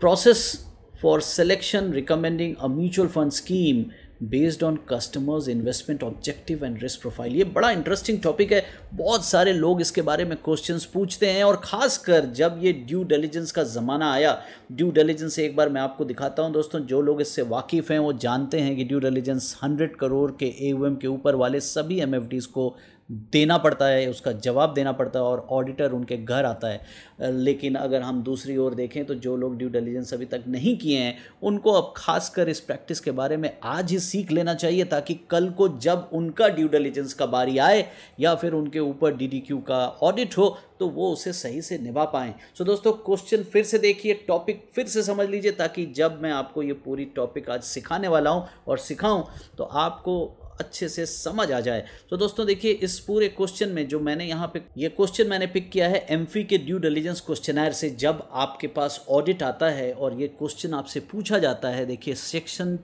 process for selection recommending a mutual fund scheme based on customers investment objective and risk profile. ये बड़ा interesting topic है, बहुत सारे लोग इसके बारे में क्वेश्चंस पूछते हैं, और ख़ासकर जब ये ड्यू डिलिजेंस का ज़माना आया। ड्यू डिलिजेंस एक बार मैं आपको दिखाता हूं दोस्तों, जो लोग इससे वाकिफ़ हैं वो जानते हैं कि ड्यू डिलिजेंस 100 करोड़ के AUM के ऊपर वाले सभी MFDs को देना पड़ता है, उसका जवाब देना पड़ता है, और ऑडिटर उनके घर आता है। लेकिन अगर हम दूसरी ओर देखें तो जो लोग ड्यू डिलिजेंस अभी तक नहीं किए हैं उनको अब खासकर इस प्रैक्टिस के बारे में आज ही सीख लेना चाहिए, ताकि कल को जब उनका ड्यू डिलिजेंस का बारी आए या फिर उनके ऊपर DDQ का ऑडिट हो तो वो उसे सही से निभा पाएँ। सो दोस्तों, क्वेश्चन फिर से देखिए, टॉपिक फिर से समझ लीजिए, ताकि जब मैं आपको ये पूरी टॉपिक आज सिखाने वाला हूँ और सिखाऊँ तो आपको अच्छे से समझ आ जाए। तो दोस्तों देखिए, इस पूरे क्वेश्चन में जो मैंने यहाँ पे ये क्वेश्चन मैंने पिक किया है एमफी के ड्यू डिलिजेंस क्वेश्चनर से। जब आपके पास ऑडिट आता है और ये क्वेश्चन आपसे पूछा जाता है, देखिए सेक्शन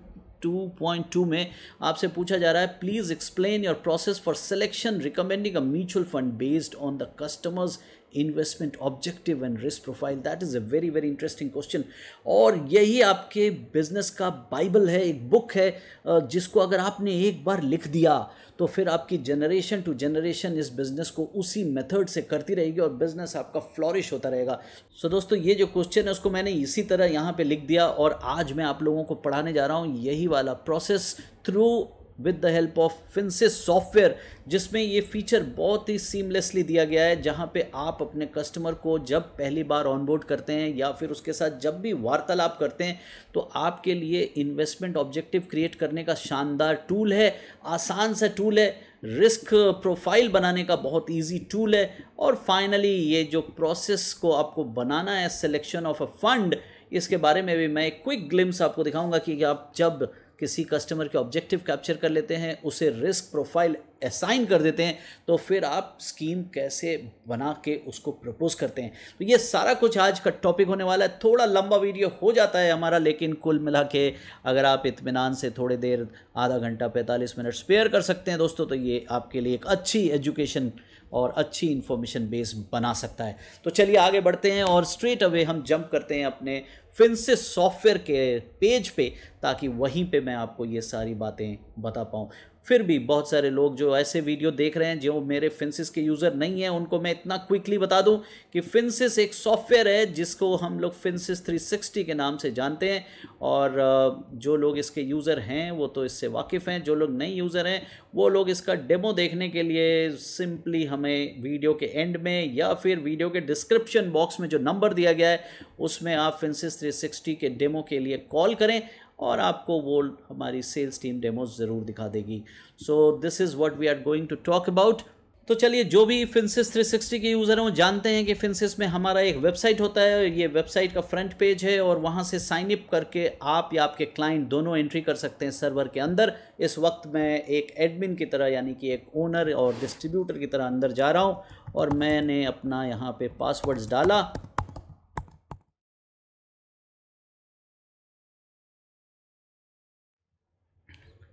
2.2 में आपसे पूछा जा रहा है, please explain your process for selection recommending a mutual fund based on the customers investment objective and risk profile. That is a very very interesting question, और यही आपके बिजनेस का बाइबल है, एक बुक है जिसको अगर आपने एक बार लिख दिया तो फिर आपकी जनरेशन टू जनरेशन इस बिज़नेस को उसी मेथड से करती रहेगी और बिज़नेस आपका फ्लॉरिश होता रहेगा। सो दोस्तों, ये जो क्वेश्चन है उसको मैंने इसी तरह यहाँ पे लिख दिया, और आज मैं आप लोगों को पढ़ाने जा रहा हूँ यही वाला process through with the help of Finsys software, जिसमें ये फीचर बहुत ही सीमलेसली दिया गया है, जहाँ पे आप अपने कस्टमर को जब पहली बार ऑनबोर्ड करते हैं या फिर उसके साथ जब भी वार्तालाप करते हैं तो आपके लिए इन्वेस्टमेंट ऑब्जेक्टिव क्रिएट करने का शानदार टूल है, आसान सा टूल है, रिस्क प्रोफाइल बनाने का बहुत इजी टूल है, और फाइनली ये जो प्रोसेस को आपको बनाना है सिलेक्शन ऑफ अ फंड, इसके बारे में भी मैं एक क्विक ग्लिम्स आपको दिखाऊंगा कि आप जब किसी कस्टमर के ऑब्जेक्टिव कैप्चर कर लेते हैं, उसे रिस्क प्रोफाइल असाइन कर देते हैं, तो फिर आप स्कीम कैसे बना के उसको प्रपोज करते हैं। तो ये सारा कुछ आज का टॉपिक होने वाला है। थोड़ा लंबा वीडियो हो जाता है हमारा, लेकिन कुल मिला के अगर आप इत्मीनान से थोड़ी देर, आधा घंटा 45 मिनट स्पेयर कर सकते हैं दोस्तों, तो ये आपके लिए एक अच्छी एजुकेशन और अच्छी इन्फॉर्मेशन बेस बना सकता है। तो चलिए आगे बढ़ते हैं और स्ट्रेट अवे हम जंप करते हैं अपने फिनसिस सॉफ्टवेयर के पेज पे, ताकि वहीं पे मैं आपको ये सारी बातें बता पाऊँ। फिर भी बहुत सारे लोग जो ऐसे वीडियो देख रहे हैं जो मेरे फिनसिस के यूज़र नहीं हैं, उनको मैं इतना क्विकली बता दूं कि फिनसिस एक सॉफ्टवेयर है जिसको हम लोग फिनसिस 360 के नाम से जानते हैं, और जो लोग इसके यूज़र हैं वो तो इससे वाकिफ़ हैं, जो लोग नए यूज़र हैं वो लोग इसका डेमो देखने के लिए सिंपली हमें वीडियो के एंड में या फिर वीडियो के डिस्क्रिप्शन बॉक्स में जो नंबर दिया गया है उसमें आप फिनसिस 360 के डेमो के लिए कॉल करें, और आपको वो हमारी सेल्स टीम डेमोज ज़रूर दिखा देगी। So this is what we are going to talk about. तो चलिए, जो भी फिनसिस 360 के यूज़र हैं वो जानते हैं कि फिनसिस में हमारा एक वेबसाइट होता है, ये वेबसाइट का फ्रंट पेज है, और वहाँ से साइन अप करके आप या आपके क्लाइंट दोनों एंट्री कर सकते हैं सर्वर के अंदर। इस वक्त मैं एक एडमिन की तरह, यानी कि एक ओनर और डिस्ट्रीब्यूटर की तरह अंदर जा रहा हूँ, और मैंने अपना यहाँ पे पासवर्ड्स डाला।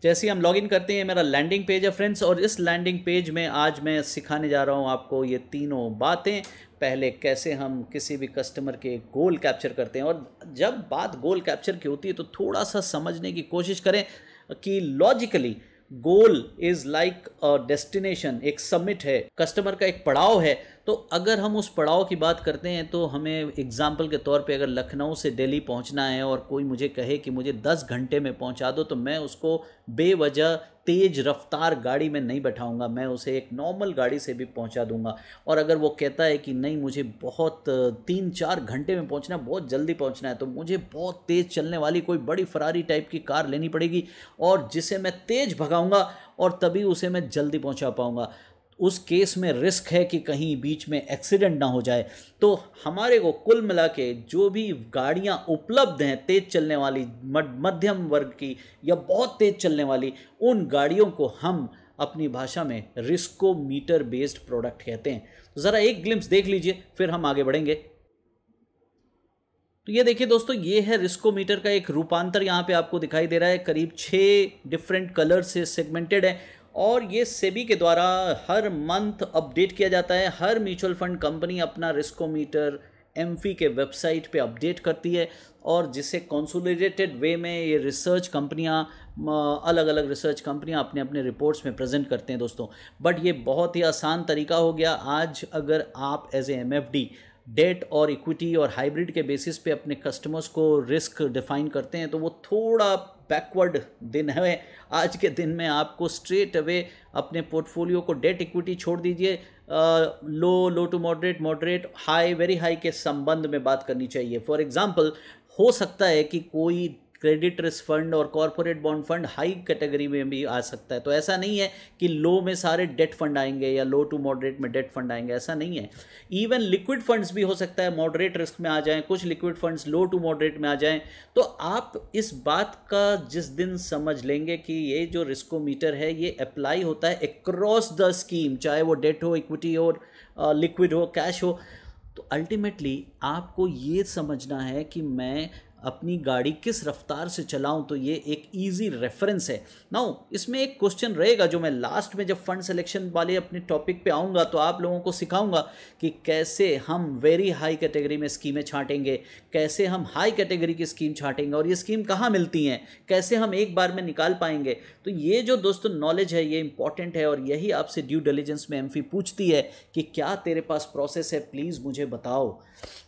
जैसे ही हम लॉगिन करते हैं, मेरा लैंडिंग पेज है फ्रेंड्स, और इस लैंडिंग पेज में आज मैं सिखाने जा रहा हूं आपको ये तीनों बातें। पहले कैसे हम किसी भी कस्टमर के गोल कैप्चर करते हैं, और जब बात गोल कैप्चर की होती है तो थोड़ा सा समझने की कोशिश करें कि logically goal is like a destination, एक समिट है, कस्टमर का एक पड़ाव है। तो अगर हम उस पड़ाव की बात करते हैं तो हमें एग्जाम्पल के तौर पे अगर लखनऊ से दिल्ली पहुंचना है और कोई मुझे कहे कि मुझे 10 घंटे में पहुंचा दो, तो मैं उसको बेवजह तेज़ रफ्तार गाड़ी में नहीं बैठाऊंगा, मैं उसे एक नॉर्मल गाड़ी से भी पहुंचा दूंगा। और अगर वो कहता है कि नहीं, मुझे बहुत 3-4 घंटे में पहुंचना है, बहुत जल्दी पहुंचना है, तो मुझे बहुत तेज़ चलने वाली कोई बड़ी फरारी टाइप की कार लेनी पड़ेगी, और जिसे मैं तेज़ भगाऊंगा और तभी उसे मैं जल्दी पहुंचा पाऊंगा। उस केस में रिस्क है कि कहीं बीच में एक्सीडेंट ना हो जाए। तो हमारे को कुल मिला के जो भी गाड़ियां उपलब्ध हैं तेज़ चलने वाली, मध्यम वर्ग की या बहुत तेज़ चलने वाली, उन गाड़ियों को हम अपनी भाषा में रिस्कोमीटर बेस्ड प्रोडक्ट कहते हैं। तो ज़रा एक ग्लिम्स देख लीजिए, फिर हम आगे बढ़ेंगे। तो ये देखिए दोस्तों, ये है रिस्कोमीटर का एक रूपांतर, यहाँ पे आपको दिखाई दे रहा है, करीब 6 डिफरेंट कलर से सेगमेंटेड है, और ये सेबी के द्वारा हर मंथ अपडेट किया जाता है। हर म्यूचुअल फंड कंपनी अपना रिस्कोमीटर एमफी के वेबसाइट पे अपडेट करती है और जिसे कंसोलिडेटेड वे में ये रिसर्च कंपनियां, अलग अलग रिसर्च कंपनियां अपने अपने रिपोर्ट्स में प्रेजेंट करते हैं दोस्तों। बट ये बहुत ही आसान तरीका हो गया आज। अगर आप एज ए एमएफडी डेट और इक्विटी और हाइब्रिड के बेसिस पे अपने कस्टमर्स को रिस्क डिफाइन करते हैं तो वो थोड़ा बैकवर्ड दिन है। आज के दिन में आपको स्ट्रेट अवे अपने पोर्टफोलियो को डेट इक्विटी छोड़ दीजिए, low to moderate, moderate high, very high के संबंध में बात करनी चाहिए। फॉर एग्जांपल हो सकता है कि कोई क्रेडिट रिस्क फंड और corporate bond fund high category में भी आ सकता है। तो ऐसा नहीं है कि लो में सारे डेट फंड आएंगे या लो टू मॉडरेट में डेट फंड आएंगे, ऐसा नहीं है। इवन लिक्विड फंड्स भी हो सकता है मॉडरेट रिस्क में आ जाएं, कुछ liquid funds low to moderate में आ जाएं। तो आप इस बात का जिस दिन समझ लेंगे कि ये जो रिस्कोमीटर है ये अप्लाई होता है अक्रॉस द स्कीम, चाहे वो डेट हो, इक्विटी हो, लिक्विड हो, कैश हो, तो अल्टीमेटली आपको ये समझना है कि मैं अपनी गाड़ी किस रफ्तार से चलाऊं। तो ये एक इजी रेफरेंस है। नाउ इसमें एक क्वेश्चन रहेगा जो मैं लास्ट में जब फंड सिलेक्शन वाले अपने टॉपिक पे आऊँगा तो आप लोगों को सिखाऊंगा कि कैसे हम वेरी हाई कैटेगरी में स्कीमें छांटेंगे, कैसे हम हाई कैटेगरी की स्कीम छांटेंगे और ये स्कीम कहाँ मिलती हैं, कैसे हम एक बार में निकाल पाएंगे। तो ये जो दोस्तों नॉलेज है ये इंपॉर्टेंट है और यही आपसे ड्यू डिलिजेंस में एमफी पूछती है कि क्या तेरे पास प्रोसेस है, प्लीज़ मुझे बताओ।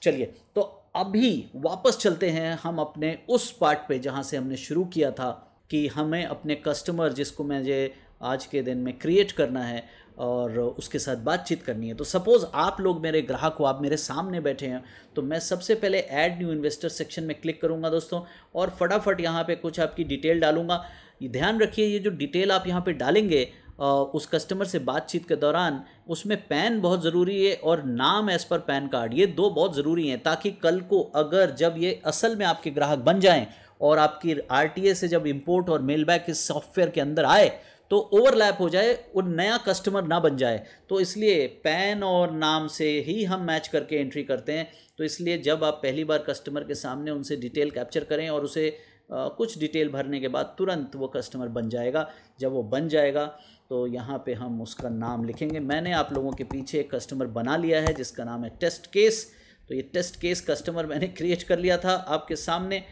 चलिए तो अभी वापस चलते हैं हम अपने उस पार्ट पे जहाँ से हमने शुरू किया था कि हमें अपने कस्टमर जिसको मुझे आज के दिन में क्रिएट करना है और उसके साथ बातचीत करनी है। तो सपोज़ आप लोग मेरे ग्राहक हो, आप मेरे सामने बैठे हैं, तो मैं सबसे पहले ऐड न्यू इन्वेस्टर सेक्शन में क्लिक करूंगा दोस्तों और फटाफट यहाँ पे कुछ आपकी डिटेल डालूंगा। ध्यान रखिए ये जो डिटेल आप यहाँ पे डालेंगे उस कस्टमर से बातचीत के दौरान उसमें पैन बहुत ज़रूरी है और नाम एज़ पर पैन कार्ड, ये दो बहुत ज़रूरी हैं ताकि कल को अगर जब ये असल में आपके ग्राहक बन जाएं और आपकी आरटीए से जब इंपोर्ट और मेल बैक इस सॉफ्टवेयर के अंदर आए तो ओवरलैप हो जाए, वो नया कस्टमर ना बन जाए। तो इसलिए पैन और नाम से ही हम मैच करके एंट्री करते हैं। तो इसलिए जब आप पहली बार कस्टमर के सामने उनसे डिटेल कैप्चर करें और उसे कुछ डिटेल भरने के बाद तुरंत वो कस्टमर बन जाएगा। जब वो बन जाएगा तो यहाँ पे हम उसका नाम लिखेंगे। मैंने आप लोगों के पीछे एक कस्टमर बना लिया है जिसका नाम है टेस्ट केस। तो ये टेस्ट केस कस्टमर मैंने क्रिएट कर लिया था आपके सामने।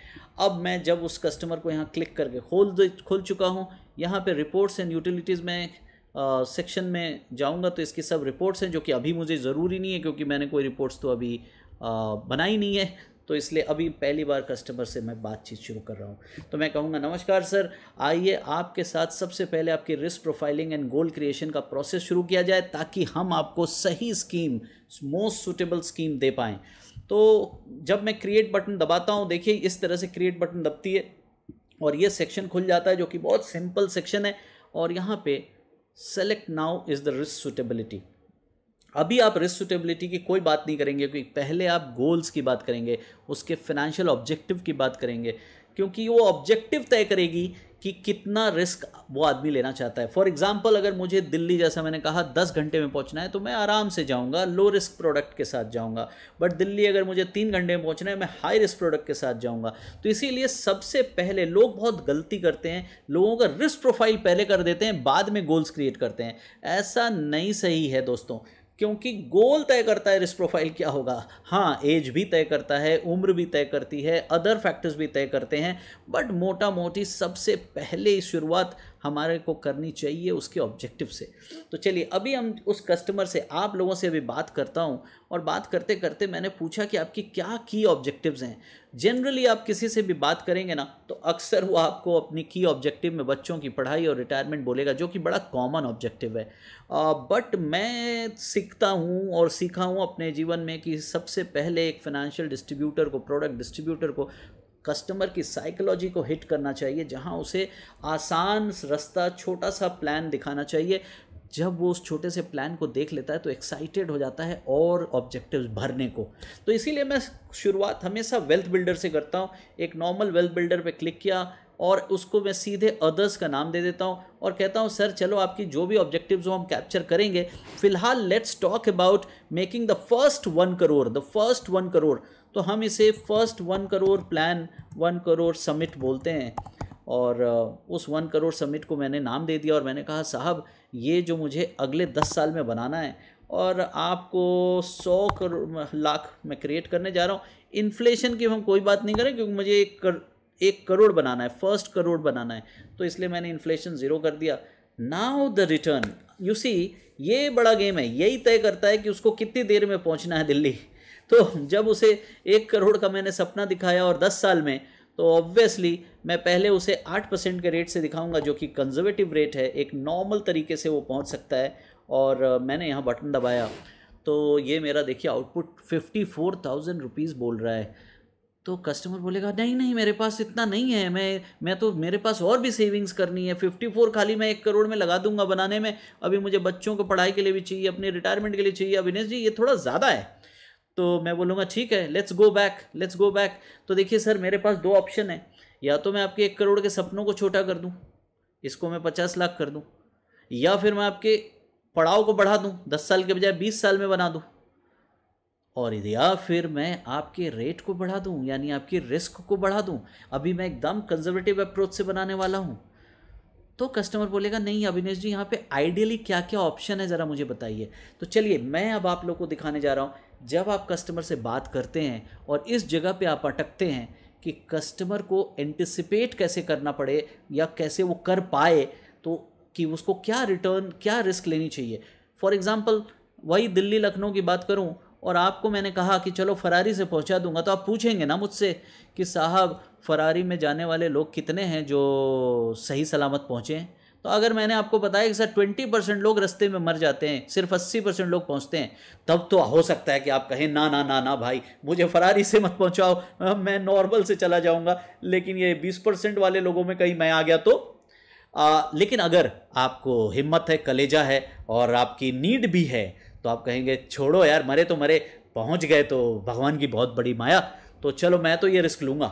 अब मैं जब उस कस्टमर को यहाँ क्लिक करके खोल चुका हूँ, यहाँ पे रिपोर्ट्स एंड यूटिलिटीज़ में सेक्शन में जाऊँगा तो इसकी सब रिपोर्ट्स हैं जो कि अभी मुझे ज़रूरी नहीं है क्योंकि मैंने कोई रिपोर्ट्स तो अभी बनाई नहीं है। तो इसलिए अभी पहली बार कस्टमर से मैं बातचीत शुरू कर रहा हूँ। तो मैं कहूँगा नमस्कार सर, आइए आपके साथ सबसे पहले आपकी risk profiling and goal creation का प्रोसेस शुरू किया जाए ताकि हम आपको सही स्कीम, मोस्ट सूटेबल स्कीम दे पाएँ। तो जब मैं क्रिएट बटन दबाता हूँ, देखिए इस तरह से क्रिएट बटन दबती है और ये सेक्शन खुल जाता है जो कि बहुत सिंपल सेक्शन है। और यहाँ पे select now is the risk suitability. अभी आप रिस्क सूटेबिलिटी की कोई बात नहीं करेंगे क्योंकि पहले आप गोल्स की बात करेंगे, उसके फाइनेंशियल ऑब्जेक्टिव की बात करेंगे, क्योंकि वो ऑब्जेक्टिव तय करेगी कि कितना रिस्क वो आदमी लेना चाहता है। फॉर एग्जांपल अगर मुझे दिल्ली, जैसा मैंने कहा, 10 घंटे में पहुंचना है तो मैं आराम से जाऊंगा, लो रिस्क प्रोडक्ट के साथ जाऊंगा। बट दिल्ली अगर मुझे 3 घंटे में पहुंचना है, मैं हाई रिस्क प्रोडक्ट के साथ जाऊंगा। तो इसीलिए सबसे पहले लोग बहुत गलती करते हैं, लोगों का रिस्क प्रोफाइल पहले कर देते हैं, बाद में गोल्स क्रिएट करते हैं। ऐसा नहीं सही है दोस्तों, क्योंकि गोल तय करता है रिस्क प्रोफाइल क्या होगा। हाँ, एज भी तय करता है, उम्र भी तय करती है, अदर फैक्टर्स भी तय करते हैं, बट मोटा मोटी सबसे पहले शुरुआत हमारे को करनी चाहिए उसके ऑब्जेक्टिव से। तो चलिए अभी हम उस कस्टमर से, आप लोगों से अभी बात करता हूँ और बात करते करते मैंने पूछा कि आपकी क्या की ऑब्जेक्टिव्स हैं। जनरली आप किसी से भी बात करेंगे ना तो अक्सर वो आपको अपनी की ऑब्जेक्टिव में बच्चों की पढ़ाई और रिटायरमेंट बोलेगा, जो कि बड़ा कॉमन ऑब्जेक्टिव है। बट मैं सीखता हूँ और सीखा हूँ अपने जीवन में कि सबसे पहले एक फाइनेंशियल डिस्ट्रीब्यूटर को, प्रोडक्ट डिस्ट्रीब्यूटर को कस्टमर की साइकोलॉजी को हिट करना चाहिए, जहां उसे आसान रास्ता, छोटा सा प्लान दिखाना चाहिए। जब वो उस छोटे से प्लान को देख लेता है तो एक्साइटेड हो जाता है और ऑब्जेक्टिव्स भरने को। तो इसीलिए मैं शुरुआत हमेशा वेल्थ बिल्डर से करता हूँ। एक नॉर्मल वेल्थ बिल्डर पे क्लिक किया और उसको मैं सीधे अदर्स का नाम दे देता हूँ और कहता हूँ सर चलो आपकी जो भी ऑब्जेक्टिव्स हो हम कैप्चर करेंगे। फिलहाल let's talk about making the first 1 crore, the first 1 crore. तो हम इसे first 1 crore plan, 1 crore summit बोलते हैं। और उस 1 करोड़ समिट को मैंने नाम दे दिया और मैंने कहा साहब ये जो मुझे अगले 10 साल में बनाना है और आपको 100 लाख मैं क्रिएट करने जा रहा हूँ। इन्फ्लेशन की हम कोई बात नहीं करें क्योंकि मुझे 1 करोड़ बनाना है, फर्स्ट करोड़ बनाना है, तो इसलिए मैंने इन्फ्लेशन 0 कर दिया। Now the return, you see ये बड़ा गेम है, यही तय करता है कि उसको कितनी देर में पहुंचना है दिल्ली। तो जब उसे 1 करोड़ का मैंने सपना दिखाया और 10 साल में, तो ऑब्वियसली मैं पहले उसे 8% के रेट से दिखाऊंगा जो कि कंजर्वेटिव रेट है, एक नॉर्मल तरीके से वो पहुंच सकता है। और मैंने यहाँ बटन दबाया तो ये मेरा देखिए आउटपुट 54,000 रुपीज़ बोल रहा है। तो कस्टमर बोलेगा नहीं नहीं मेरे पास इतना नहीं है, मैं तो मेरे पास और भी सेविंग्स करनी है, 54 खाली मैं 1 करोड़ में लगा दूंगा बनाने में, अभी मुझे बच्चों को पढ़ाई के लिए भी चाहिए, अपने रिटायरमेंट के लिए चाहिए, अविनेश जी ये थोड़ा ज़्यादा है। तो मैं बोलूँगा ठीक है, लेट्स गो बैक। तो देखिए सर मेरे पास 2 ऑप्शन है, या तो मैं आपके 1 करोड़ के सपनों को छोटा कर दूँ, इसको मैं 50 लाख कर दूँ, या फिर मैं आपके पड़ाव को बढ़ा दूँ, 10 साल के बजाय 20 साल में बना दूँ, और या फिर मैं आपके रेट को बढ़ा दूं, यानी आपकी रिस्क को बढ़ा दूं। अभी मैं एकदम कंजर्वेटिव अप्रोच से बनाने वाला हूं। तो कस्टमर बोलेगा नहीं अविनेश जी यहाँ पे आइडियली क्या क्या ऑप्शन है ज़रा मुझे बताइए। तो चलिए मैं अब आप लोग को दिखाने जा रहा हूँ, जब आप कस्टमर से बात करते हैं और इस जगह पे आप अटकते हैं कि कस्टमर को एंटिसिपेट कैसे करना पड़े या कैसे वो कर पाए, तो कि उसको क्या रिटर्न क्या रिस्क लेनी चाहिए। फॉर एग्ज़ाम्पल वही दिल्ली लखनऊ की बात करूँ और आपको मैंने कहा कि चलो फरारी से पहुंचा दूंगा, तो आप पूछेंगे ना मुझसे कि साहब फरारी में जाने वाले लोग कितने हैं जो सही सलामत पहुंचे हैं। तो अगर मैंने आपको बताया कि सर 20% लोग रास्ते में मर जाते हैं, सिर्फ 80% लोग पहुंचते हैं, तब तो हो सकता है कि आप कहें ना ना ना ना भाई मुझे फरारी से मत पहुंचाओ, मैं नॉर्मल से चला जाऊंगा। लेकिन ये 20% वाले लोगों में कहीं मैं आ गया तो लेकिन अगर आपको हिम्मत है, कलेजा है और आपकी नीड भी है, तो आप कहेंगे छोड़ो यार, मरे तो मरे, पहुंच गए तो भगवान की बहुत बड़ी माया, तो चलो मैं तो ये रिस्क लूँगा।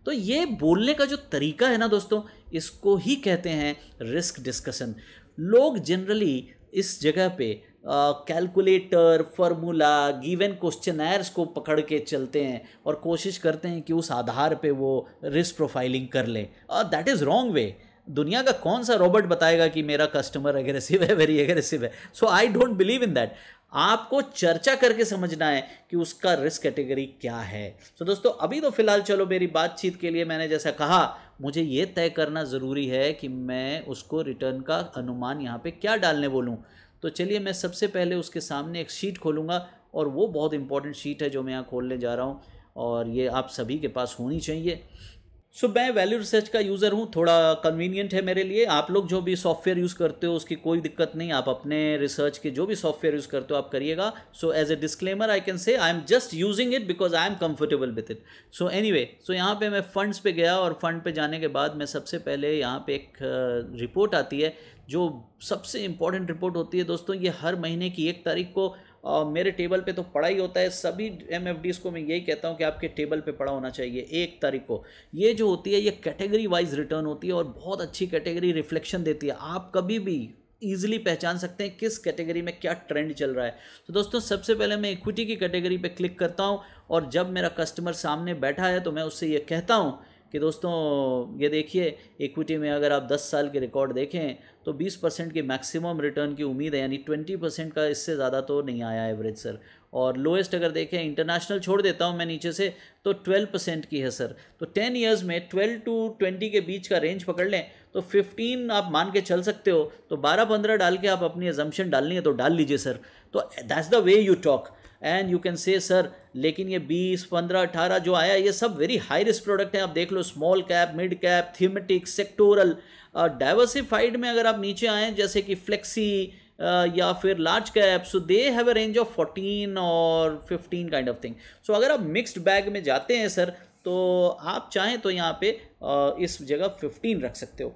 तो ये बोलने का जो तरीका है ना दोस्तों, इसको ही कहते हैं रिस्क डिस्कशन। लोग जनरली इस जगह पे कैलकुलेटर, फार्मूला, गिवन क्वेश्चनर्स को पकड़ के चलते हैं और कोशिश करते हैं कि उस आधार पे वो रिस्क प्रोफाइलिंग कर लें। That is wrong way. दुनिया का कौन सा रोबोट बताएगा कि मेरा कस्टमर एग्रेसिव है, वेरी एग्रेसिव है। So I don't believe in that. आपको चर्चा करके समझना है कि उसका रिस्क कैटेगरी क्या है। तो दोस्तों अभी तो फिलहाल चलो मेरी बातचीत के लिए मैंने जैसा कहा, मुझे ये तय करना ज़रूरी है कि मैं उसको रिटर्न का अनुमान यहाँ पे क्या डालने बोलूँ। तो चलिए मैं सबसे पहले उसके सामने एक शीट खोलूँगा, और वो बहुत इंपॉर्टेंट शीट है जो मैं यहाँ खोलने जा रहा हूँ, और ये आप सभी के पास होनी चाहिए। सो मैं वैल्यू रिसर्च का यूज़र हूँ, थोड़ा कन्वीनियंट है मेरे लिए। आप लोग जो भी सॉफ्टवेयर यूज़ करते हो उसकी कोई दिक्कत नहीं, आप अपने रिसर्च के जो भी सॉफ्टवेयर यूज़ करते हो आप करिएगा। So as a disclaimer I can say I am just using it because I am comfortable with it. So anyway, so यहाँ पे मैं फंड्स पे गया, और फंड पे जाने के बाद मैं सबसे पहले यहाँ पे एक रिपोर्ट आती है जो सबसे इम्पॉर्टेंट रिपोर्ट होती है दोस्तों। ये हर महीने की 1 तारीख को मेरे टेबल पे तो पड़ा ही होता है। सभी MFDs को मैं यही कहता हूँ कि आपके टेबल पे पड़ा होना चाहिए 1 तारीख को। ये जो होती है ये कैटेगरी वाइज रिटर्न होती है और बहुत अच्छी कैटेगरी रिफ्लेक्शन देती है। आप कभी भी ईजिली पहचान सकते हैं किस कैटेगरी में क्या ट्रेंड चल रहा है। तो दोस्तों सबसे पहले मैं इक्विटी की कैटेगरी पे क्लिक करता हूँ, और जब मेरा कस्टमर सामने बैठा है तो मैं उससे ये कहता हूँ कि दोस्तों ये देखिए इक्विटी में अगर आप 10 साल के रिकॉर्ड देखें तो 20% की मैक्सिमम रिटर्न की उम्मीद है, यानी 20% का इससे ज़्यादा तो नहीं आया एवरेज सर। और लोएस्ट अगर देखें, इंटरनेशनल छोड़ देता हूं मैं नीचे से, तो 12% की है सर। तो 10 ईयर्स में 12 to 20 के बीच का रेंज पकड़ लें तो 15 आप मान के चल सकते हो। तो 12-15 डाल के आप अपनी एजम्पशन डालनी है तो डाल लीजिए सर। तो that's the way you talk and you can say sir, लेकिन ये 20, 15, 18 जो आया ये सब वेरी हाई रिस्क प्रोडक्ट हैं। आप देख लो, small cap, mid cap, thematic, sectoral, diversified में अगर आप नीचे आएँ जैसे कि फ्लेक्सी या फिर large cap, so they have a range of 14 और 15 काइंड ऑफ थिंग। सो अगर आप मिक्स्ड बैग में जाते हैं सर, तो आप चाहें तो यहाँ पे इस जगह 15 रख सकते हो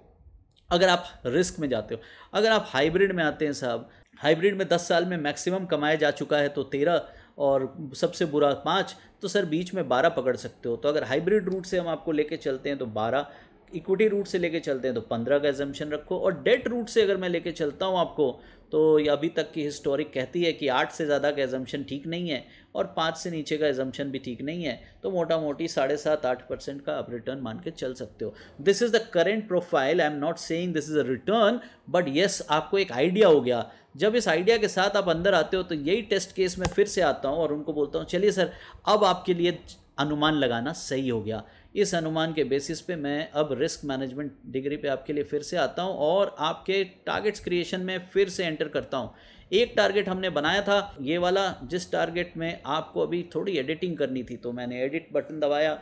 अगर आप रिस्क में जाते हो। अगर आप हाइब्रिड में आते हैं साहब, हाइब्रिड में 10 साल में मैक्सिमम कमाया जा चुका है तो 13, और सबसे बुरा 5, तो सर बीच में 12 पकड़ सकते हो। तो अगर हाइब्रिड रूट से हम आपको लेके चलते हैं तो 12, इक्विटी रूट से लेके चलते हैं तो 15 का एजम्पशन रखो, और डेट रूट से अगर मैं लेके चलता हूँ आपको तो ये अभी तक की हिस्टोरिक कहती है कि 8 से ज़्यादा का एजम्पशन ठीक नहीं है और 5 से नीचे का एजम्पशन भी ठीक नहीं है। तो मोटा मोटी 7.5-8% का आप रिटर्न मान के चल सकते हो। This is the current profile. I am not saying this is a return, but yes आपको एक आइडिया हो गया जब इस आइडिया के साथ आप अंदर आते हो तो यही टेस्ट केस में फिर से आता हूँ और उनको बोलता हूँ चलिए सर अब आपके लिए अनुमान लगाना सही हो गया। इस अनुमान के बेसिस पे मैं अब रिस्क मैनेजमेंट डिग्री पे आपके लिए फिर से आता हूँ और आपके टारगेट्स क्रिएशन में फिर से एंटर करता हूँ। एक टारगेट हमने बनाया था ये वाला, जिस टारगेट में आपको अभी थोड़ी एडिटिंग करनी थी, तो मैंने एडिट बटन दबाया।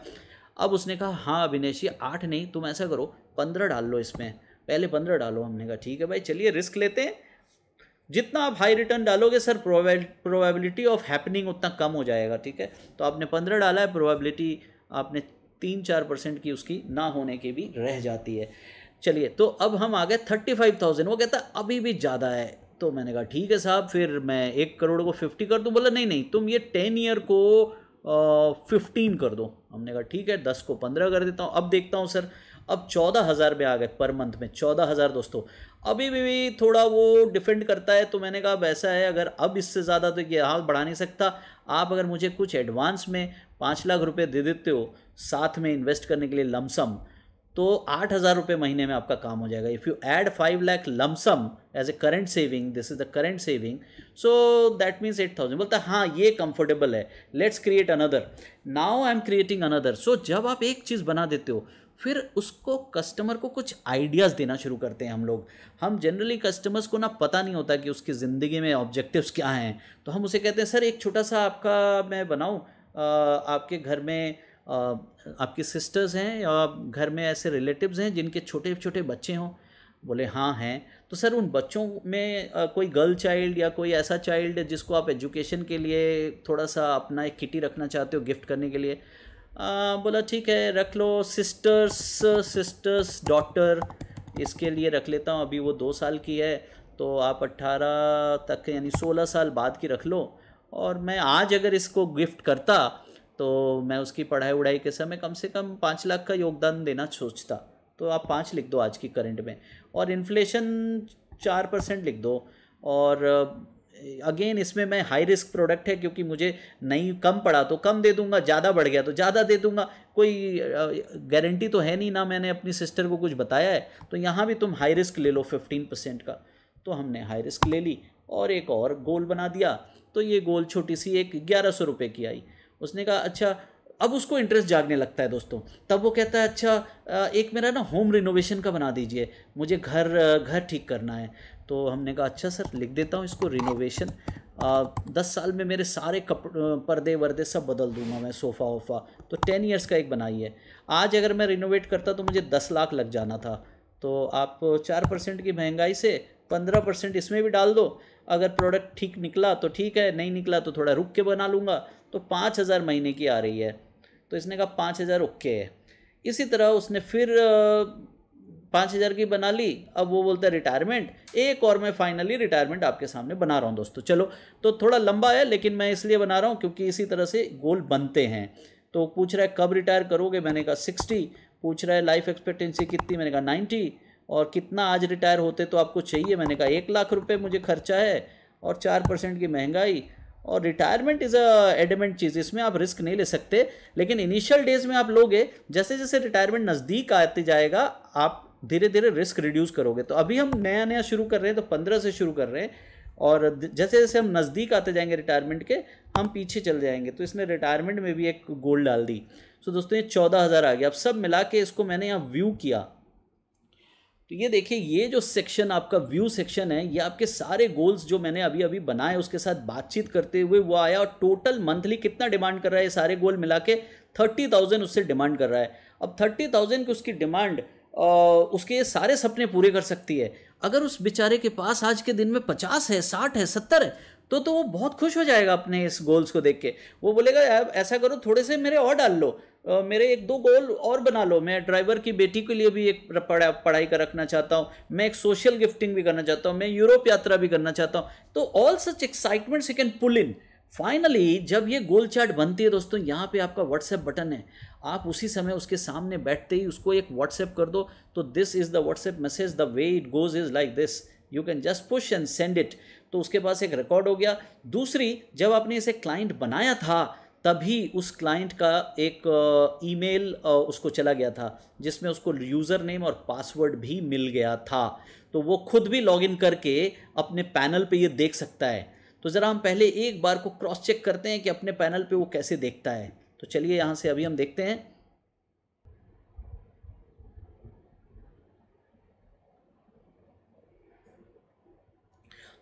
अब उसने कहा हाँ अविनेश ये 8 नहीं, तुम ऐसा करो 15 डाल लो इसमें, पहले 15 डालो। हमने कहा ठीक है भाई चलिए रिस्क लेते हैं। जितना आप हाई रिटर्न डालोगे सर प्रोबेबिलिटी ऑफ हैपनिंग उतना कम हो जाएगा, ठीक है। तो आपने 15 डाला है, प्रोबेबिलिटी आपने 3-4% की उसकी ना होने की भी रह जाती है। चलिए तो अब हम आ गए 35,000। वो कहता अभी भी ज़्यादा है। तो मैंने कहा ठीक है साहब फिर मैं 1 करोड़ को 50 कर दूँ। बोला नहीं नहीं तुम ये 10 ईयर को 15 कर दो। हमने कहा ठीक है 10 को 15 कर देता हूँ। अब देखता हूँ सर अब 14,000 पे आ गए पर मंथ में 14,000 दोस्तों। अभी भी थोड़ा वो डिफेंड करता है। तो मैंने कहा अब ऐसा है अगर अब इससे ज़्यादा तो ये हाथ बढ़ा नहीं सकता, आप अगर मुझे कुछ एडवांस में 5 लाख रुपए दे देते हो साथ में इन्वेस्ट करने के लिए लमसम, तो 8,000 रुपये महीने में आपका काम हो जाएगा। If you add 5 lakh lump sum as a current saving, this is the current saving, so that means 8,000। बोलता है हाँ ये कंफर्टेबल है, let's create another. Now I am creating another. So जब आप एक चीज़ बना देते हो फिर उसको कस्टमर को कुछ आइडियाज़ देना शुरू करते हैं हम लोग। हम जनरली कस्टमर्स को ना पता नहीं होता कि उसकी ज़िंदगी में ऑब्जेक्टिव्स क्या हैं। तो हम उसे कहते हैं सर एक छोटा सा आपका मैं बनाऊँ, आपके घर में आपकी सिस्टर्स हैं या घर में ऐसे रिलेटिव्स हैं जिनके छोटे छोटे बच्चे हों। बोले हाँ हैं। तो सर उन बच्चों में कोई गर्ल चाइल्ड या कोई ऐसा चाइल्ड जिसको आप एजुकेशन के लिए थोड़ा सा अपना एक किटी रखना चाहते हो गिफ्ट करने के लिए। बोला ठीक है रख लो, सिस्टर्स डॉटर इसके लिए रख लेता हूँ। अभी वो 2 साल की है तो आप 18 तक यानी 16 साल बाद की रख लो। और मैं आज अगर इसको गिफ्ट करता तो मैं उसकी पढ़ाई वढ़ाई के समय कम से कम 5 लाख का योगदान देना सोचता। तो आप 5 लिख दो आज की करंट में, और इन्फ्लेशन 4% लिख दो। और अगेन इसमें मैं हाई रिस्क प्रोडक्ट है क्योंकि मुझे नहीं कम पड़ा तो कम दे दूंगा, ज़्यादा बढ़ गया तो ज़्यादा दे दूंगा, कोई गारंटी तो है नहीं ना। मैंने अपनी सिस्टर को कुछ बताया है। तो यहाँ भी तुम हाई रिस्क ले लो 15% का। तो हमने हाई रिस्क ले ली और एक और गोल बना दिया। तो ये गोल छोटी सी एक 1100 रुपये की आई। उसने कहा अच्छा, अब उसको इंटरेस्ट जागने लगता है दोस्तों। तब वो कहता है अच्छा एक मेरा ना होम रिनोवेशन का बना दीजिए, मुझे घर ठीक करना है। तो हमने कहा अच्छा सर लिख देता हूँ इसको रिनोवेशन। 10 साल में मेरे सारे पर्दे वर्दे सब बदल दूंगा मैं, सोफ़ा वोफ़ा। तो 10 ईयर्स का एक बनाई है। आज अगर मैं रिनोवेट करता तो मुझे 10 लाख लग जाना था। तो आप 4% की महंगाई से 15% इसमें भी डाल दो। अगर प्रोडक्ट ठीक निकला तो ठीक है, नहीं निकला तो थोड़ा रुक के बना लूँगा। तो 5,000 महीने की आ रही है। तो इसने कहा 5,000 ओके है। इसी तरह उसने फिर 5,000 की बना ली। अब वो बोलता है रिटायरमेंट। एक और मैं फाइनली रिटायरमेंट आपके सामने बना रहा हूँ दोस्तों। चलो तो थोड़ा लंबा है लेकिन मैं इसलिए बना रहा हूँ क्योंकि इसी तरह से गोल बनते हैं। तो पूछ रहा है कब रिटायर करोगे, मैंने कहा 60। पूछ रहा है लाइफ एक्सपेक्टेंसी कितनी, मैंने कहा 90। और कितना आज रिटायर होते तो आपको चाहिए, मैंने कहा 1 लाख रुपए मुझे खर्चा है और 4% की महंगाई। और रिटायरमेंट इज़ अ एडमेंट चीज़, इसमें आप रिस्क नहीं ले सकते। लेकिन इनिशियल डेज में आप लोगे, जैसे जैसे रिटायरमेंट नज़दीक आते जाएगा आप धीरे धीरे रिस्क रिड्यूस करोगे। तो अभी हम नया नया शुरू कर रहे हैं तो 15 से शुरू कर रहे हैं, और जैसे जैसे हम नज़दीक आते जाएंगे रिटायरमेंट के हम पीछे चल जाएंगे। तो इसने रिटायरमेंट में भी एक गोल डाल दी। सो दोस्तों ये 14,000 आ गया। अब सब मिला के इसको मैंने यहाँ व्यू किया तो ये देखिए ये जो सेक्शन आपका व्यू सेक्शन है, ये आपके सारे गोल्स जो मैंने अभी अभी बनाए उसके साथ बातचीत करते हुए वो आया। और टोटल मंथली कितना डिमांड कर रहा है, ये सारे गोल मिला के 30,000 उससे डिमांड कर रहा है। अब 30,000 की उसकी डिमांड उसके ये सारे सपने पूरे कर सकती है। अगर उस बेचारे के पास आज के दिन में 50 है, 60 है, 70 है तो वो बहुत खुश हो जाएगा अपने इस गोल्स को देख के। वो बोलेगा यार ऐसा करो थोड़े से मेरे और डाल लो, मेरे 1-2 गोल और बना लो। मैं ड्राइवर की बेटी के लिए भी एक पढ़ाई का रखना चाहता हूँ, मैं एक सोशल गिफ्टिंग भी करना चाहता हूँ, मैं यूरोप यात्रा भी करना चाहता हूँ। तो all such excitements you can pull in. Finally जब ये गोल चार्ट बनती है दोस्तों, यहाँ पे आपका व्हाट्सएप बटन है। आप उसी समय उसके सामने बैठते ही उसको एक व्हाट्सएप कर दो। तो this is the WhatsApp message, the way it goes is like this, you can just push and send it. तो उसके पास एक रिकॉर्ड हो गया। दूसरी, जब आपने इसे क्लाइंट बनाया था तभी उस क्लाइंट का एक ईमेल उसको चला गया था जिसमें उसको यूज़र नेम और पासवर्ड भी मिल गया था। तो वो खुद भी लॉगिन करके अपने पैनल पे ये देख सकता है। तो ज़रा हम पहले एक बार को क्रॉस चेक करते हैं कि अपने पैनल पे वो कैसे देखता है। तो चलिए यहाँ से अभी हम देखते हैं।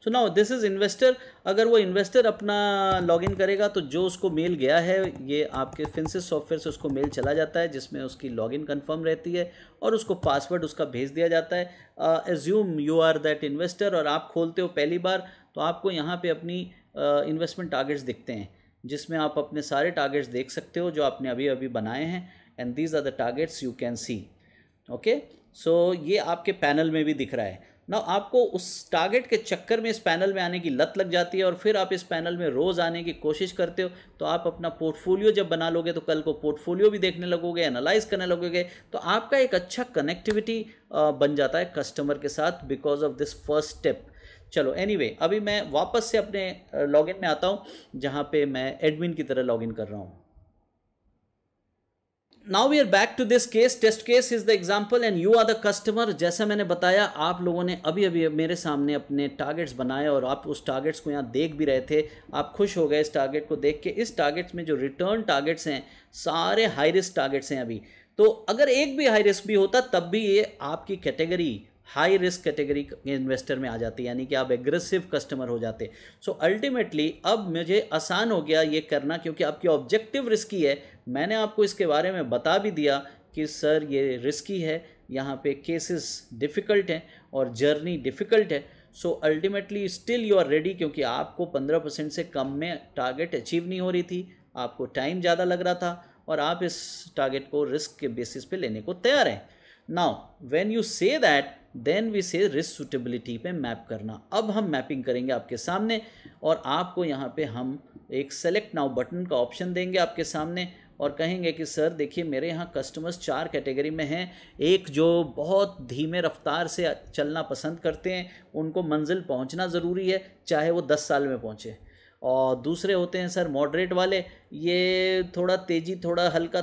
So now this is investor. अगर वो इन्वेस्टर अपना लॉगिन करेगा तो जो उसको मेल गया है ये आपके फिनसिस सॉफ्टवेयर से उसको मेल चला जाता है जिसमें उसकी लॉगिन कंफर्म रहती है और उसको पासवर्ड उसका भेज दिया जाता है। Assume you are that investor और आप खोलते हो पहली बार, तो आपको यहाँ पे अपनी इन्वेस्टमेंट टारगेट्स दिखते हैं जिसमें आप अपने सारे टारगेट्स देख सकते हो जो आपने अभी अभी बनाए हैं। And these are the targets you can see. Okay, so ये आपके पैनल में भी दिख रहा है ना। आपको उस टारगेट के चक्कर में इस पैनल में आने की लत लग जाती है और फिर आप इस पैनल में रोज़ आने की कोशिश करते हो। तो आप अपना पोर्टफोलियो जब बना लोगे तो कल को पोर्टफोलियो भी देखने लगोगे, एनालाइज करने लगोगे, तो आपका एक अच्छा कनेक्टिविटी बन जाता है कस्टमर के साथ because of this first step. चलो एनीवे, अभी मैं वापस से अपने लॉगिन में आता हूँ जहाँ पे मैं एडमिन की तरह लॉगिन कर रहा हूँ। Now we are back to this case. Test case is the example and you are the customer. जैसा मैंने बताया, आप लोगों ने अभी अभी मेरे सामने अपने टारगेट्स बनाए और आप उस टारगेट्स को यहाँ देख भी रहे थे। आप खुश हो गए इस टारगेट को देख के। इस टारगेट्स में जो रिटर्न टारगेट्स हैं सारे हाई रिस्क टारगेट्स हैं अभी। तो अगर एक भी हाई रिस्क भी होता तब भी ये आपकी category high risk category investor में आ जाती है, यानी कि आप एग्रेसिव कस्टमर हो जाते। सो अल्टीमेटली अब मुझे आसान हो गया ये करना क्योंकि आपकी ऑब्जेक्टिव रिस्की है। मैंने आपको इसके बारे में बता भी दिया कि सर ये रिस्की है, यहाँ पे केसेस डिफ़िकल्ट हैं और जर्नी डिफ़िकल्ट है। So ultimately still you are ready क्योंकि आपको 15% से कम में टारगेट अचीव नहीं हो रही थी, आपको टाइम ज़्यादा लग रहा था और आप इस टारगेट को रिस्क के बेसिस पे लेने को तैयार हैं। Now when you say that then we say risk suitability पे मैप करना। अब हम मैपिंग करेंगे आपके सामने और आपको यहाँ पे हम एक सेलेक्ट नाउ बटन का ऑप्शन देंगे आपके सामने और कहेंगे कि सर देखिए मेरे यहाँ कस्टमर्स 4 कैटेगरी में हैं। एक जो बहुत धीमे रफ्तार से चलना पसंद करते हैं, उनको मंजिल पहुँचना ज़रूरी है चाहे वो 10 साल में पहुँचे। और दूसरे होते हैं सर मॉडरेट वाले, ये थोड़ा तेज़ी थोड़ा हल्का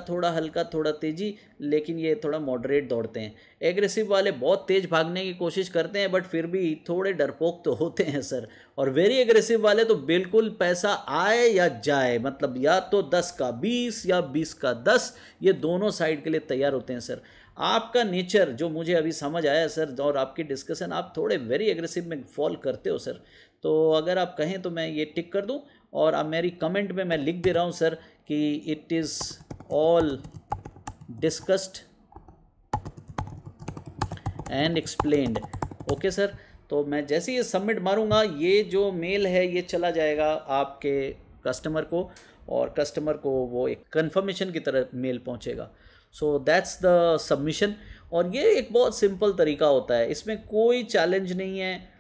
थोड़ा तेज़ी, लेकिन ये थोड़ा मॉडरेट दौड़ते हैं। एग्रेसिव वाले बहुत तेज़ भागने की कोशिश करते हैं बट फिर भी थोड़े डरपोक तो होते हैं सर। और वेरी एग्रेसिव वाले तो बिल्कुल पैसा आए या जाए, मतलब या तो 10 का 20 या 20 का 10, ये दोनों साइड के लिए तैयार होते हैं सर। आपका नेचर जो मुझे अभी समझ आया सर और आपकी डिस्कशन, आप थोड़े वेरी एग्रेसिव में फॉल करते हो सर। तो अगर आप कहें तो मैं ये टिक कर दूं और अब मेरी कमेंट में मैं लिख दे रहा हूं सर कि it is all discussed and explained. Okay sir, तो मैं जैसे ही ये सबमिट मारूंगा ये जो मेल है ये चला जाएगा आपके कस्टमर को और कस्टमर को वो एक कंफर्मेशन की तरह मेल पहुंचेगा। So that's the submission. और ये एक बहुत सिंपल तरीका होता है, इसमें कोई चैलेंज नहीं है।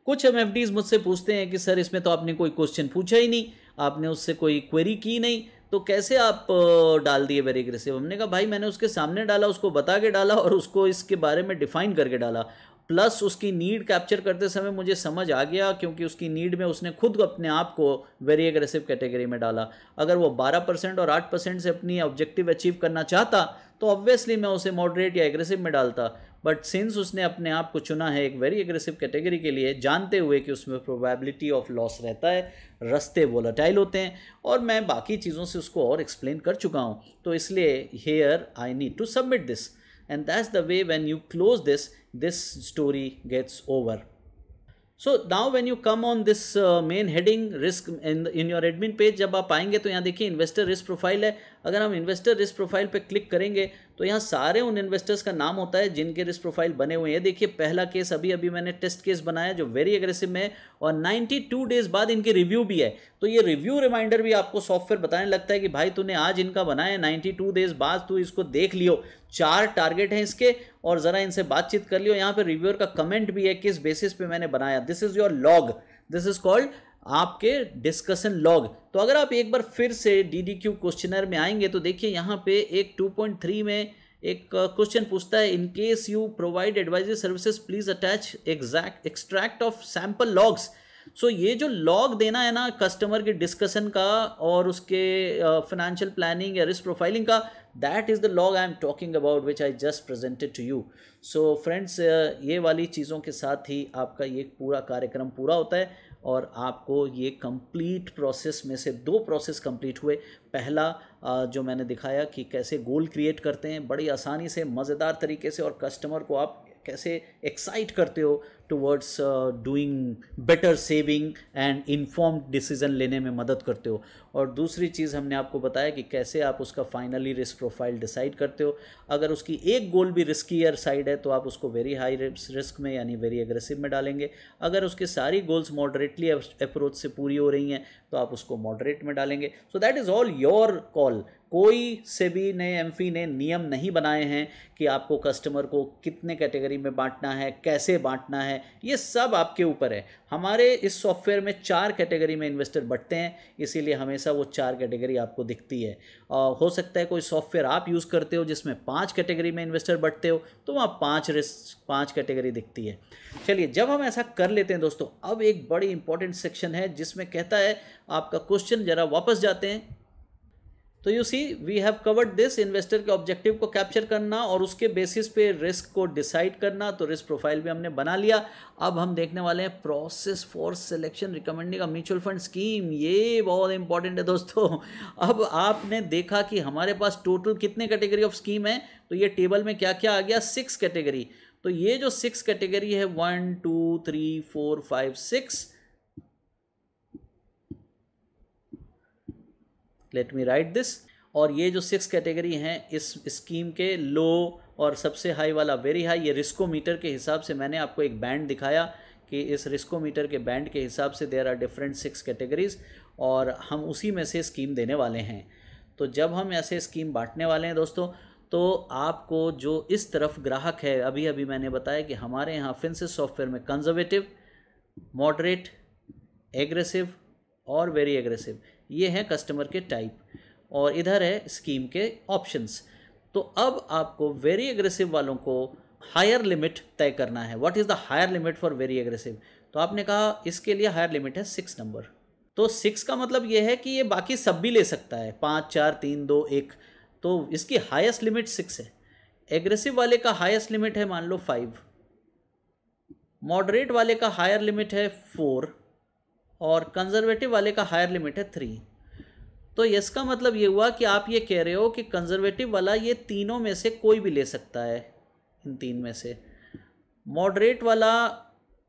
कुछ MFDs मुझसे पूछते हैं कि सर इसमें तो आपने कोई क्वेश्चन पूछा ही नहीं, आपने उससे कोई क्वेरी की नहीं, तो कैसे आप डाल दिए वेरी एग्रेसिव। हमने कहा भाई मैंने उसके सामने डाला, उसको बता के डाला और उसको इसके बारे में डिफाइन करके डाला, प्लस उसकी नीड कैप्चर करते समय मुझे समझ आ गया क्योंकि उसकी नीड में उसने खुद अपने आप को वेरी एग्रेसिव कैटेगरी में डाला। अगर वो 12% और 8% से अपनी ऑब्जेक्टिव अचीव करना चाहता तो ऑब्वियसली मैं उसे मॉडरेट या एग्रेसिव में डालता, बट सिंस उसने अपने आप को चुना है एक वेरी एग्रेसिव कैटेगरी के लिए, जानते हुए कि उसमें प्रोबेबिलिटी ऑफ लॉस रहता है, रास्ते वोलेटाइल होते हैं और मैं बाकी चीज़ों से उसको और एक्सप्लेन कर चुका हूँ, तो इसलिए here I need to submit this and that's the way when you close this story gets over. So now when you come on this main heading risk in your admin page, जब आप आएंगे तो यहाँ देखिए investor risk profile है। अगर हम investor risk profile पे क्लिक करेंगे तो यहाँ सारे उन इन्वेस्टर्स का नाम होता है जिनके रिस्क प्रोफाइल बने हुए हैं। देखिए पहला केस अभी मैंने टेस्ट केस बनाया जो वेरी एग्रेसिव में है और 92 डेज बाद इनके रिव्यू भी है। तो ये रिव्यू रिमाइंडर भी आपको सॉफ्टवेयर बताने लगता है कि भाई तूने आज इनका बनाया 92 डेज बाद तू इसको देख लियो, 4 टारगेट हैं इसके और ज़रा इनसे बातचीत कर लियो। यहाँ पे रिव्यूअर का कमेंट भी है किस बेसिस पे मैंने बनाया। This is your log, this is called आपके डिस्कशन लॉग। तो अगर आप एक बार फिर से DDQ क्वेश्चनर में आएंगे तो देखिए यहाँ पे एक 2.3 में एक क्वेश्चन पूछता है, in case you provide advisory services please attach extract of sample logs. So ये जो लॉग देना है ना कस्टमर के डिस्कशन का और उसके फाइनेंशियल प्लानिंग या रिस्क प्रोफाइलिंग का, that is the log I am talking about which I just presented to you. So friends, ये वाली चीज़ों के साथ ही आपका ये पूरा कार्यक्रम पूरा होता है और आपको ये कंप्लीट प्रोसेस में से 2 प्रोसेस कंप्लीट हुए। पहला जो मैंने दिखाया कि कैसे गोल क्रिएट करते हैं बड़ी आसानी से, मज़ेदार तरीके से, और कस्टमर को आप कैसे एक्साइट करते हो towards doing better saving and informed decision लेने में मदद करते हो। और दूसरी चीज़ हमने आपको बताया कि कैसे आप उसका फाइनली रिस्क प्रोफाइल डिसाइड करते हो। अगर उसकी एक गोल भी रिस्कीयर साइड है तो आप उसको वेरी हाई रिस्क में यानी वेरी एग्रेसिव में डालेंगे। अगर उसके सारी गोल्स मॉडरेटली अप्रोच से पूरी हो रही हैं तो आप उसको मॉडरेट में डालेंगे। So that is all your call. कोई सेबी ने, एमफी ने नियम नहीं बनाए हैं कि आपको कस्टमर को कितने कैटेगरी में बांटना है, कैसे बांटना है, ये सब आपके ऊपर है। हमारे इस सॉफ्टवेयर में 4 कैटेगरी में इन्वेस्टर बंटते हैं, इसीलिए हमेशा वो 4 कैटेगरी आपको दिखती है। हो सकता है कोई सॉफ्टवेयर आप यूज़ करते हो जिसमें 5 कैटेगरी में इन्वेस्टर बंटते हो, तो वहाँ 5 कैटेगरी दिखती है। चलिए, जब हम ऐसा कर लेते हैं दोस्तों, अब एक बड़ी इंपॉर्टेंट सेक्शन है जिसमें कहता है आपका क्वेश्चन, जरा वापस जाते हैं तो you see we have covered this, investor के ऑब्जेक्टिव को कैप्चर करना और उसके बेसिस पे रिस्क को डिसाइड करना। तो रिस्क प्रोफाइल भी हमने बना लिया। अब हम देखने वाले हैं process for selection recommending a mutual fund scheme. ये बहुत इंपॉर्टेंट है दोस्तों। अब आपने देखा कि हमारे पास टोटल कितने कैटेगरी ऑफ स्कीम है, तो ये टेबल में क्या क्या आ गया, 6 कैटेगरी। तो ये जो 6 कैटेगरी है 1 2 3 4 5 6, लेट मी राइट दिस। और ये जो 6 कैटेगरी हैं इस स्कीम के, लो और सबसे हाई वाला वेरी हाई, ये रिस्कोमीटर के हिसाब से मैंने आपको एक बैंड दिखाया कि इस रिस्कोमीटर के बैंड के हिसाब से देयर आर डिफरेंट 6 कैटेगरीज और हम उसी में से स्कीम देने वाले हैं। तो जब हम ऐसे स्कीम बांटने वाले हैं दोस्तों, तो आपको जो इस तरफ ग्राहक है, अभी अभी मैंने बताया कि हमारे यहाँ फिनसिस सॉफ्टवेयर में कंजर्वेटिव, मॉडरेट, एग्रेसिव और वेरी एग्रेसिव, ये हैं कस्टमर के टाइप, और इधर है स्कीम के ऑप्शंस। तो अब आपको वेरी एग्रेसिव वालों को हायर लिमिट तय करना है। What is the higher limit for very aggressive? तो आपने कहा इसके लिए हायर लिमिट है 6 नंबर। तो 6 का मतलब ये है कि ये बाकी सब भी ले सकता है, 5 4 3 2 1, तो इसकी हाईएस्ट लिमिट 6 है। एग्रेसिव वाले का हाईएस्ट लिमिट है मान लो 5, मॉडरेट वाले का हायर लिमिट है 4 और कंजर्वेटिव वाले का हायर लिमिट है 3। तो इसका मतलब ये हुआ कि आप ये कह रहे हो कि कंजर्वेटिव वाला ये तीनों में से कोई भी ले सकता है, इन 3 में से। मॉडरेट वाला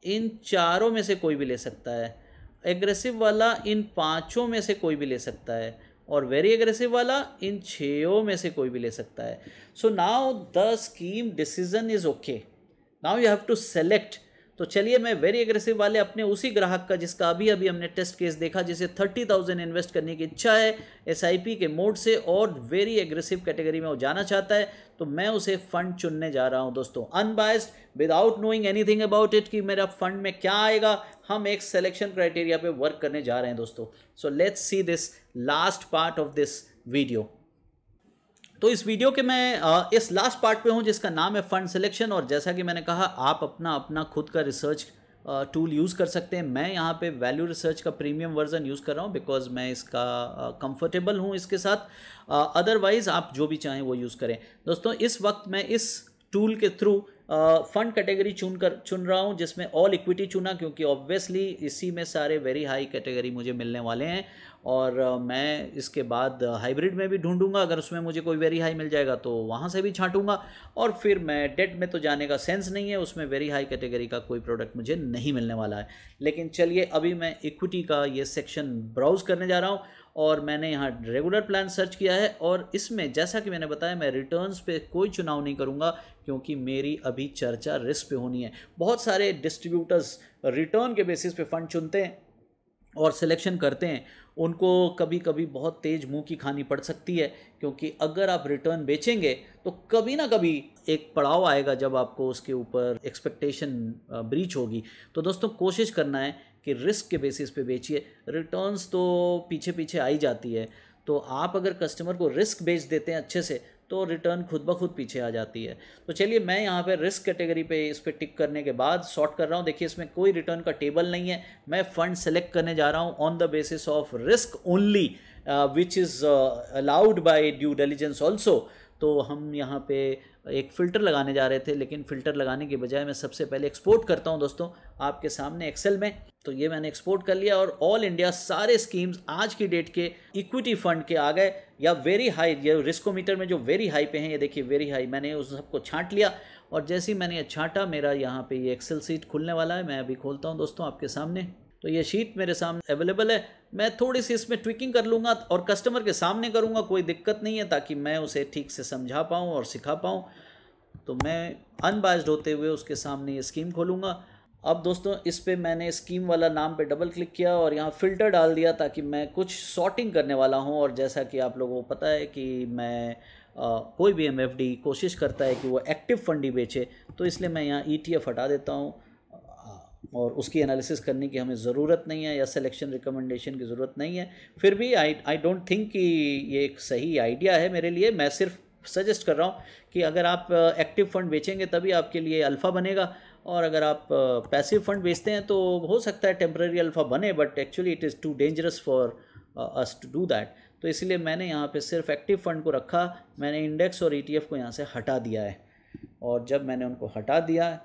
इन 4 में से कोई भी ले सकता है। एग्रेसिव वाला इन 5 में से कोई भी ले सकता है और वेरी एग्रेसिव वाला इन 6 में से कोई भी ले सकता है। So now the scheme decision is okay, now you have to select. तो चलिए, मैं वेरी एग्रेसिव वाले अपने उसी ग्राहक का जिसका अभी अभी हमने टेस्ट केस देखा, जिसे 30,000 इन्वेस्ट करने की इच्छा है एसआईपी के मोड से और वेरी एग्रेसिव कैटेगरी में वो जाना चाहता है, तो मैं उसे फंड चुनने जा रहा हूं दोस्तों, unbiased, without knowing anything about it कि मेरा फंड में क्या आएगा। हम एक सिलेक्शन क्राइटेरिया पे वर्क करने जा रहे हैं दोस्तों। So let's see this last part of this video. तो इस वीडियो के मैं इस लास्ट पार्ट पे हूँ जिसका नाम है फंड सिलेक्शन। और जैसा कि मैंने कहा, आप अपना खुद का रिसर्च टूल यूज़ कर सकते हैं। मैं यहाँ पे वैल्यू रिसर्च का प्रीमियम वर्जन यूज़ कर रहा हूँ बिकॉज मैं इसका कंफर्टेबल हूँ इसके साथ। अदरवाइज़ आप जो भी चाहें वो यूज़ करें दोस्तों। इस वक्त मैं इस टूल के थ्रू फंड कैटेगरी चुन रहा हूँ जिसमें ऑल इक्विटी चुना, क्योंकि ऑब्वियसली इसी में सारे वेरी हाई कैटेगरी मुझे मिलने वाले हैं। और मैं इसके बाद हाइब्रिड में भी ढूंढूंगा, अगर उसमें मुझे कोई वेरी हाई मिल जाएगा तो वहाँ से भी छांटूंगा। और फिर मैं डेट में तो जाने का सेंस नहीं है, उसमें वेरी हाई कैटेगरी का कोई प्रोडक्ट मुझे नहीं मिलने वाला है। लेकिन चलिए, अभी मैं इक्विटी का ये सेक्शन ब्राउज करने जा रहा हूँ और मैंने यहाँ रेगुलर प्लान सर्च किया है। और इसमें जैसा कि मैंने बताया, मैं रिटर्न्स पे कोई चुनाव नहीं करूँगा क्योंकि मेरी अभी चर्चा रिस्क पे होनी है। बहुत सारे डिस्ट्रीब्यूटर्स रिटर्न के बेसिस पे फंड चुनते हैं और सिलेक्शन करते हैं। उनको कभी कभी बहुत तेज़ मुंह की खानी पड़ सकती है, क्योंकि अगर आप रिटर्न बेचेंगे तो कभी ना कभी एक पड़ाव आएगा जब आपको उसके ऊपर एक्सपेक्टेशन ब्रीच होगी। तो दोस्तों, कोशिश करना है कि रिस्क के बेसिस पे बेचिए। रिटर्न्स तो पीछे पीछे आई जाती है, तो आप अगर कस्टमर को रिस्क बेच देते हैं अच्छे से, तो तो रिटर्न खुद ब खुद पीछे आ जाती है। तो चलिए मैं यहाँ पे रिस्क कैटेगरी पे इस पर टिक करने के बाद सॉर्ट कर रहा हूँ। देखिए इसमें कोई रिटर्न का टेबल नहीं है, मैं फ़ंड सेलेक्ट करने जा रहा हूँ on the basis of risk only which is allowed by due diligence also. तो हम यहाँ पे एक फ़िल्टर लगाने जा रहे थे, लेकिन फ़िल्टर लगाने के बजाय मैं सबसे पहले एक्सपोर्ट करता हूँ दोस्तों आपके सामने एक्सेल में। तो ये मैंने एक्सपोर्ट कर लिया और ऑल इंडिया सारे स्कीम्स आज की डेट के इक्विटी फंड के आ गए या वेरी हाई, ये रिस्कोमीटर में जो वेरी हाई पे हैं, ये देखिए वेरी हाई। मैंने उस सबको छांट लिया और जैसे ही मैंने ये छांटा मेरा यहाँ पे ये एक्सेल सीट खुलने वाला है। मैं अभी खोलता हूँ दोस्तों आपके सामने। तो ये शीट मेरे सामने अवेलेबल है। मैं थोड़ी सी इसमें ट्विकिंग कर लूँगा और कस्टमर के सामने करूँगा, कोई दिक्कत नहीं है, ताकि मैं उसे ठीक से समझा पाऊँ और सिखा पाऊँ। तो मैं अनबायस्ड होते हुए उसके सामने ये स्कीम खोलूँगा। अब दोस्तों इस पे मैंने स्कीम वाला नाम पे डबल क्लिक किया और यहाँ फ़िल्टर डाल दिया ताकि मैं कुछ सॉर्टिंग करने वाला हूँ। और जैसा कि आप लोगों को पता है कि मैं कोई भी MFD कोशिश करता है कि वो एक्टिव फंड ही बेचे, तो इसलिए मैं यहाँ ETF हटा देता हूँ और उसकी एनालिसिस करने की हमें ज़रूरत नहीं है या सिलेक्शन रिकमेंडेशन की ज़रूरत नहीं है। फिर भी आई डोंट थिंक कि ये एक सही आइडिया है मेरे लिए। मैं सिर्फ सजेस्ट कर रहा हूँ कि अगर आप एक्टिव फंड बेचेंगे तभी आपके लिए अल्फ़ा बनेगा, और अगर आप पैसिव फंड बेचते हैं तो हो सकता है टेम्पररी अल्फ़ा बने, but actually it is too dangerous for us to do that. तो इसलिए मैंने यहाँ पे सिर्फ एक्टिव फंड को रखा। मैंने इंडेक्स और ETF को यहाँ से हटा दिया है, और जब मैंने उनको हटा दिया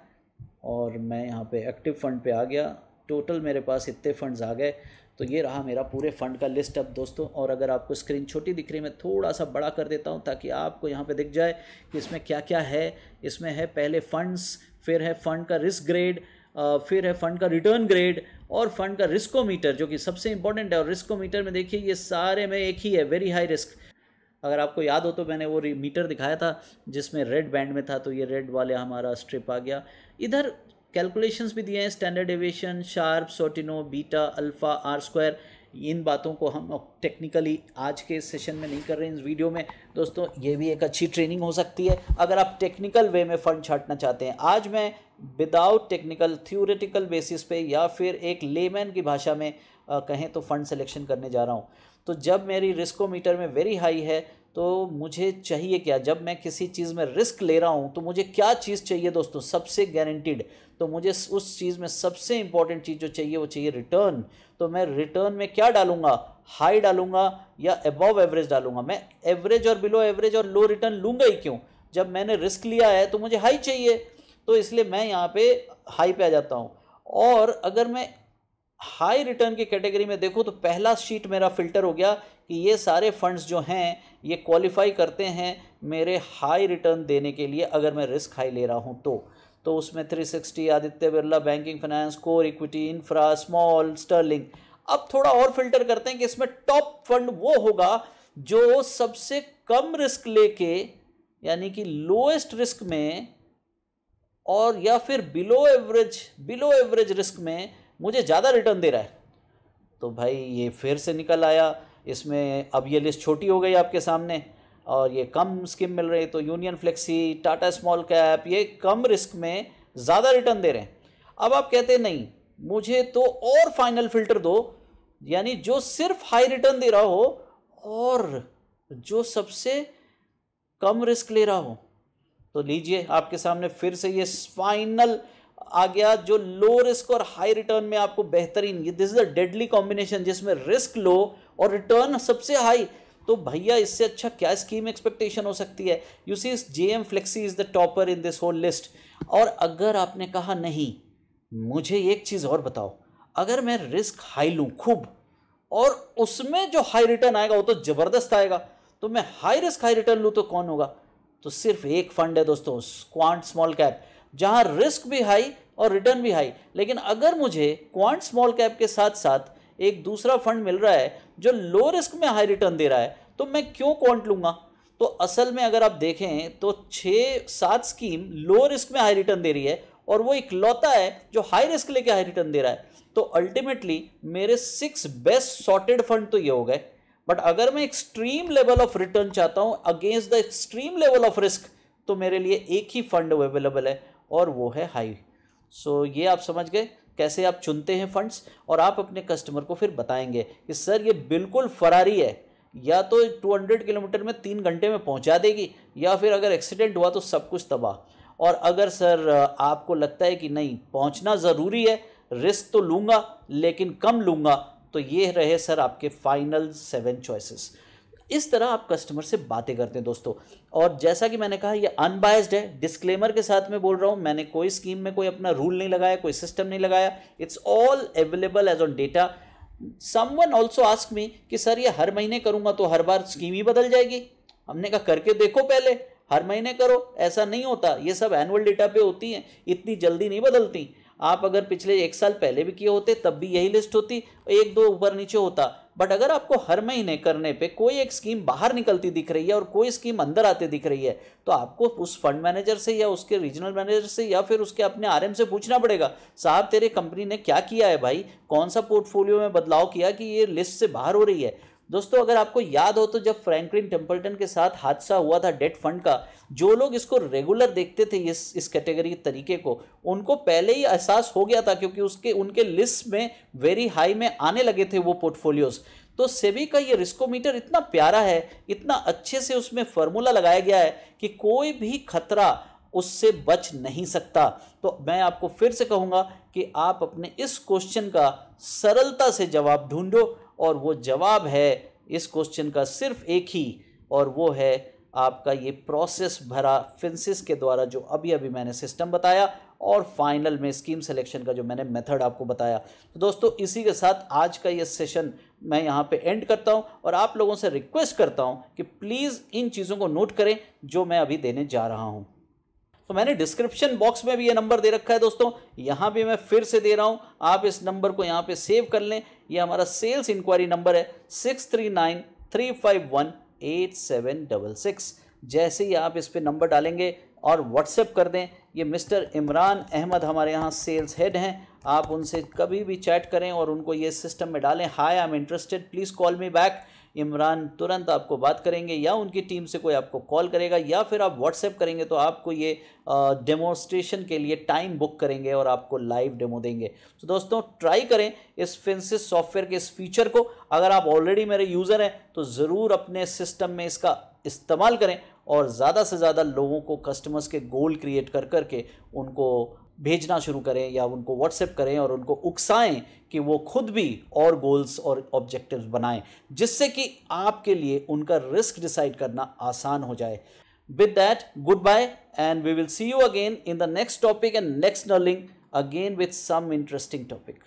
और मैं यहाँ पे एक्टिव फंड पे आ गया, टोटल मेरे पास इतने फंड्स आ गए। तो ये रहा मेरा पूरे फ़ंड का लिस्ट अब दोस्तों। और अगर आपको स्क्रीन छोटी दिख रही है, मैं थोड़ा सा बड़ा कर देता हूँ ताकि आपको यहाँ पे दिख जाए कि इसमें क्या क्या है। इसमें है पहले फ़ंड्स, फिर है फ़ंड का रिस्क ग्रेड, फिर है फ़ंड का रिटर्न ग्रेड और फ़ंड का रिस्कोमीटर, जो कि सबसे इंपॉर्टेंट है। और रिस्कोमीटर में देखिए ये सारे में एक ही है, वेरी हाई रिस्क। अगर आपको याद हो तो मैंने वो मीटर दिखाया था जिसमें रेड बैंड में था, तो ये रेड वाले हमारा स्ट्रिप आ गया। इधर कैलकुलेशंस भी दिए हैं, standard deviation, Sharpe, Sortino, beta, alpha, R square. इन बातों को हम टेक्निकली आज के सेशन में नहीं कर रहे हैं इस वीडियो में दोस्तों। ये भी एक अच्छी ट्रेनिंग हो सकती है अगर आप टेक्निकल वे में फ़ंड छांटना चाहते हैं। आज मैं विदाउट टेक्निकल थ्योरेटिकल बेसिस पे या फिर एक लेमैन की भाषा में कहें तो फ़ंड सिलेक्शन करने जा रहा हूँ। तो जब मेरी रिस्कोमीटर में वेरी हाई है तो मुझे चाहिए क्या, जब मैं किसी चीज़ में रिस्क ले रहा हूँ तो मुझे क्या चीज़ चाहिए दोस्तों, सबसे गारंटीड। तो मुझे उस चीज़ में सबसे इंपॉर्टेंट चीज़ जो चाहिए वो चाहिए रिटर्न। तो मैं रिटर्न में क्या डालूंगा, हाई डालूंगा या अबव एवरेज डालूंगा। मैं एवरेज और बिलो एवरेज और लो रिटर्न लूंगा ही क्यों, जब मैंने रिस्क लिया है तो मुझे हाई चाहिए। तो इसलिए मैं यहाँ पे हाई पे आ जाता हूँ। और अगर मैं हाई रिटर्न की कैटेगरी में देखो तो पहला शीट मेरा फिल्टर हो गया कि ये सारे फंड्स जो हैं ये क्वालिफाई करते हैं मेरे हाई रिटर्न देने के लिए अगर मैं रिस्क हाई ले रहा हूँ तो उसमें 360, Aditya Birla, banking finance, core equity, infra, small, sterling. अब थोड़ा और फिल्टर करते हैं कि इसमें टॉप फंड वो होगा जो सबसे कम रिस्क लेके, यानी कि लोएस्ट रिस्क में और या फिर बिलो एवरेज रिस्क में मुझे ज़्यादा रिटर्न दे रहा है। तो भाई ये फिर से निकल आया इसमें। अब ये लिस्ट छोटी हो गई आपके सामने और ये कम स्कीम मिल रही है। तो union flexi, Tata small cap, ये कम रिस्क में ज़्यादा रिटर्न दे रहे हैं। अब आप कहते हैं नहीं, मुझे तो और फाइनल फिल्टर दो, यानी जो सिर्फ हाई रिटर्न दे रहा हो और जो सबसे कम रिस्क ले रहा हो। तो लीजिए आपके सामने फिर से ये फाइनल आ गया जो लो रिस्क और हाई रिटर्न में आपको बेहतरीन, ये this is a deadly combination जिसमें रिस्क लो और रिटर्न सबसे हाई। तो भैया इससे अच्छा क्या स्कीम एक्सपेक्टेशन हो सकती है। You see JM flexi is the topper in this whole list. और अगर आपने कहा नहीं, मुझे एक चीज़ और बताओ, अगर मैं रिस्क हाई लूँ खूब और उसमें जो हाई रिटर्न आएगा वो तो ज़बरदस्त आएगा, तो मैं हाई रिस्क हाई रिटर्न लूँ तो कौन होगा। तो सिर्फ एक फंड है दोस्तों, क्वांट स्मॉल कैप, जहां रिस्क भी हाई और रिटर्न भी हाई। लेकिन अगर मुझे क्वांट स्मॉल कैप के साथ साथ एक दूसरा फंड मिल रहा है जो लो रिस्क में हाई रिटर्न दे रहा है, तो मैं क्यों क्वांट लूंगा। तो असल में अगर आप देखें तो 6-7 स्कीम लो रिस्क में हाई रिटर्न दे रही है और वो इकलौता है जो हाई रिस्क लेके हाई रिटर्न दे रहा है। तो अल्टीमेटली मेरे 6 बेस्ट सॉर्टेड फंड तो ये हो गए। बट अगर मैं एक्सट्रीम लेवल ऑफ रिटर्न चाहता हूं against the extreme level of risk, तो मेरे लिए एक ही फंड अवेलेबल है और वो है हाई। सो ये आप समझ गए कैसे आप चुनते हैं फंड्स। और आप अपने कस्टमर को फिर बताएंगे कि सर ये बिल्कुल फरारी है, या तो 200 किलोमीटर में 3 घंटे में पहुंचा देगी, या फिर अगर एक्सीडेंट हुआ तो सब कुछ तबाह। और अगर सर आपको लगता है कि नहीं पहुंचना ज़रूरी है, रिस्क तो लूँगा लेकिन कम लूँगा, तो ये रहे सर आपके फाइनल 7 चॉइसेस। इस तरह आप कस्टमर से बातें करते हैं दोस्तों। और जैसा कि मैंने कहा ये अनबायस्ड है, डिस्क्लेमर के साथ मैं बोल रहा हूँ, मैंने कोई स्कीम में कोई अपना रूल नहीं लगाया, कोई सिस्टम नहीं लगाया, it's all available as on data. Someone also ask me कि सर ये हर महीने करूँगा तो हर बार स्कीम ही बदल जाएगी। हमने कहा करके देखो पहले, हर महीने करो, ऐसा नहीं होता, ये सब एनुअल डेटा पे होती हैं, इतनी जल्दी नहीं बदलती। आप अगर पिछले 1 साल पहले भी किए होते तब भी यही लिस्ट होती, 1-2 ऊपर नीचे होता। बट अगर आपको हर महीने करने पे कोई एक स्कीम बाहर निकलती दिख रही है और कोई स्कीम अंदर आते दिख रही है, तो आपको उस फंड मैनेजर से या उसके रीजनल मैनेजर से या फिर उसके अपने आरएम से पूछना पड़ेगा, साहब तेरे कंपनी ने क्या किया है भाई, कौन सा पोर्टफोलियो में बदलाव किया कि ये लिस्ट से बाहर हो रही है। दोस्तों अगर आपको याद हो तो जब फ्रैंकलिन टेम्पल्टन के साथ हादसा हुआ था डेट फंड का, जो लोग इसको रेगुलर देखते थे इस कैटेगरी के तरीके को, उनको पहले ही एहसास हो गया था, क्योंकि उनके लिस्ट में वेरी हाई में आने लगे थे वो पोर्टफोलियोज। तो सेबी का ये रिस्कोमीटर इतना प्यारा है, इतना अच्छे से उसमें फॉर्मूला लगाया गया है कि कोई भी खतरा उससे बच नहीं सकता। तो मैं आपको फिर से कहूँगा कि आप अपने इस क्वेश्चन का सरलता से जवाब ढूंढो, और वो जवाब है इस क्वेश्चन का सिर्फ एक ही, और वो है आपका ये प्रोसेस भरा फिंसिस के द्वारा जो अभी अभी मैंने सिस्टम बताया, और फाइनल में स्कीम सिलेक्शन का जो मैंने मेथड आपको बताया। तो दोस्तों इसी के साथ आज का ये सेशन मैं यहाँ पे एंड करता हूँ, और आप लोगों से रिक्वेस्ट करता हूँ कि प्लीज़ इन चीज़ों को नोट करें जो मैं अभी देने जा रहा हूँ। तो मैंने डिस्क्रिप्शन बॉक्स में भी ये नंबर दे रखा है दोस्तों, यहाँ भी मैं फिर से दे रहा हूँ, आप इस नंबर को यहाँ पे सेव कर लें। ये हमारा सेल्स इंक्वायरी नंबर है 6393518766। जैसे ही आप इस पे नंबर डालेंगे और व्हाट्सएप कर दें, ये मिस्टर इमरान अहमद हमारे यहाँ सेल्स हेड हैं, आप उनसे कभी भी चैट करें और उनको ये सिस्टम में डालें, hi I am interested please call me back. Imran तुरंत आपको बात करेंगे, या उनकी टीम से कोई आपको कॉल करेगा, या फिर आप व्हाट्सएप करेंगे तो आपको ये डेमोन्स्ट्रेशन के लिए टाइम बुक करेंगे और आपको लाइव डेमो देंगे। तो दोस्तों ट्राई करें इस फिंसिस सॉफ्टवेयर के इस फीचर को। अगर आप ऑलरेडी मेरे यूज़र हैं तो ज़रूर अपने सिस्टम में इसका इस्तेमाल करें, और ज़्यादा से ज़्यादा लोगों को, कस्टमर्स के गोल क्रिएट कर करके उनको भेजना शुरू करें, या उनको व्हाट्सएप करें और उनको उकसाएं कि वो खुद भी और गोल्स और ऑब्जेक्टिव्स बनाएं, जिससे कि आपके लिए उनका रिस्क डिसाइड करना आसान हो जाए। With that, goodbye, and we will see you again in the next topic and next learning again with some interesting topic.